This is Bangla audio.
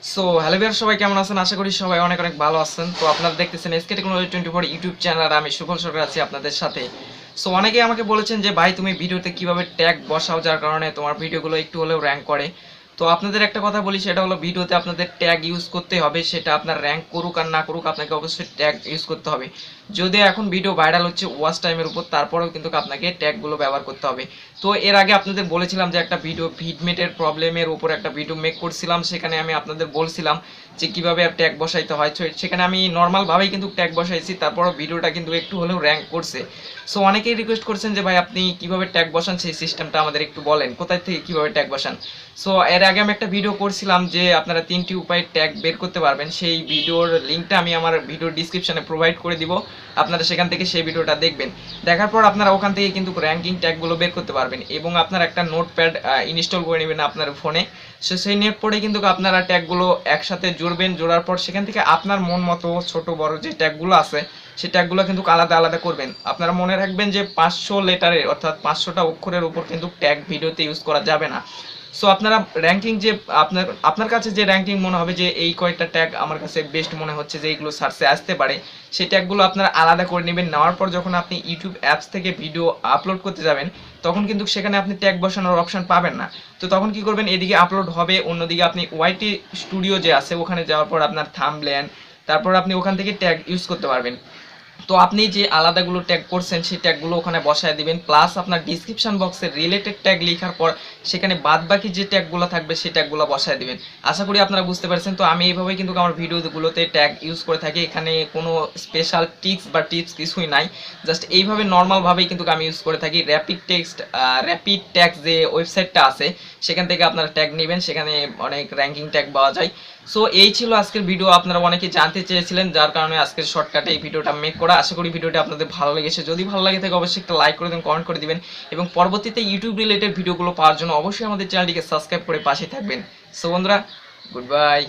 সো হ্যালো ভিউয়ার, সবাই কেমন আছেন? আশা করি সবাই অনেক অনেক ভালো আছেন। তো আপনারা দেখতেছেন এসকে টেকনোলজি 24 ইউটিউব চ্যানেল, আর আমি সুফল সরকার আছি আপনাদের সাথে। সো অনেকেই আমাকে বলেছেন যে ভাই তুমি ভিডিওতে কিভাবে ট্যাগ বসাও যার কারণে তোমার ভিডিওগুলো একটু হলেও র্যাঙ্ক করে। তো আপনাদের একটা কথা বলি, সেটা হলো ভিডিওতে আপনাদের ট্যাগ ইউজ করতে হবে। সেটা আপনার র্যাঙ্ক করুক আর না করুক, আপনাকে অবশ্যই ট্যাগ ইউজ করতে হবে। যদিও এখন ভিডিও ভাইরাল হচ্ছে ওয়াচ টাইমের উপর, তারপরেও কিন্তু আপনাকে ট্যাগগুলো ব্যবহার করতে হবে। তো এর আগে আপনাদের বলেছিলাম যে একটা ভিডিও ভিডমেটের প্রবলেমের উপর একটা ভিডিও মেক করছিলাম, সেখানে আমি আপনাদের বলছিলাম যে কিভাবে ট্যাগ বসাইতে হয়। সেখানে আমি নর্মালভাবেই কিন্তু ট্যাগ বসাইছি, তারপরও ভিডিওটা কিন্তু একটু হলেও র্যাঙ্ক করছে। সো অনেকেই রিকোয়েস্ট করছেন যে ভাই আপনি কিভাবে ট্যাগ বসান, সেই সিস্টেমটা আমাদের একটু বলেন, কোথায় থেকে কিভাবে ট্যাগ বসান। সো এর আগে আমি একটা ভিডিও করছিলাম যে আপনারা 3টি উপায়ে ট্যাগ বের করতে পারবেন। সেই ভিডিওর লিঙ্কটা আমি আমার ভিডিওর ডিসক্রিপশনে প্রোভাইড করে দিব, আপনারা সেখান থেকে সেই ভিডিওটা দেখবেন। দেখার পর আপনারা ওখান থেকে কিন্তু র্যাঙ্কিং ট্যাগগুলো বের করতে পারবেন, এবং আপনারা একটা নোটপ্যাড ইনস্টল করে নেবেন আপনার ফোনে। সেই নোটপ্যাডে কিন্তু আপনারা ট্যাগগুলো একসাথে জুড়বেন। জোড়ার পর সেখান থেকে আপনার মন মতো ছোট বড় যে ট্যাগগুলো আছে সেই ট্যাগগুলো কিন্তু আলাদা আলাদা করবেন। আপনারা মনে রাখবেন যে 500 লেটারের অর্থাৎ 500টা অক্ষরের উপর কিন্তু ট্যাগ ভিডিওতে ইউজ করা যাবে না। সো আপনারা র্যাঙ্কিং যে আপনার কাছে যে র্যাঙ্কিং মনে হবে যে এই কয়টা ট্যাগ আমার কাছে বেস্ট মনে হচ্ছে যে এইগুলো সার্চে আসতে পারে, সেই ট্যাগগুলো আপনারা আলাদা করে নেবেন। নেওয়ার পর যখন আপনি ইউটিউব অ্যাপস থেকে ভিডিও আপলোড করতে যাবেন, তখন কিন্তু সেখানে আপনি ট্যাগ বসানোর অপশন পাবেন না। তো তখন কি করবেন, এদিকে আপলোড হবে, অন্যদিকে আপনি ওয়াইটি স্টুডিও যে আছে ওখানে যাওয়ার পর আপনার থাম্বনেল, তারপর আপনি ওখান থেকে ট্যাগ ইউজ করতে পারবেন। তো আপনি যে আলাদাগুলো ট্যাগ করছেন সেই ট্যাগগুলো ওখানে বসায় দিবেন, প্লাস আপনার ডিসক্রিপশন বক্সে রিলেটেড ট্যাগ লেখার পর সেখানে বাদ বাকি যে ট্যাগগুলো থাকবে সেই ট্যাগগুলো বসায় দিবেন। আশা করি আপনারা বুঝতে পারছেন। তো আমি এইভাবেই কিন্তু আমার ভিডিওগুলোতে ট্যাগ ইউজ করে থাকি। এখানে কোনো স্পেশাল টিপস কিছুই নাই, জাস্ট এইভাবে নর্মালভাবেই কিন্তু আমি ইউজ করে থাকি। র্যাপিড ট্যাগ যে ওয়েবসাইটটা আছে সেখান থেকে আপনারা ট্যাগ নেবেন, সেখানে অনেক র্যাঙ্কিং ট্যাগ পাওয়া যায়। সো এই ছিল আজকের ভিডিও, আপনারা অনেকে জানতে চেয়েছিলেন, যার কারণে আজকের শর্টকাটে এই ভিডিওটা মেক করা। আশা করি ভিডিওটা আপনাদের ভালো লেগেছে। যদি ভালো লাগে থাকে অবশ্যই একটা লাইক করে দেবেন, কমেন্ট করে দিবেন, এবং পরবর্তীতে ইউটিউব রিলেটেড ভিডিওগুলো পাওয়ার জন্য অবশ্যই আমাদের চ্যানেলটিকে সাবস্ক্রাইব করে পাশে থাকবেন। সো বন্ধুরা, গুড বাই।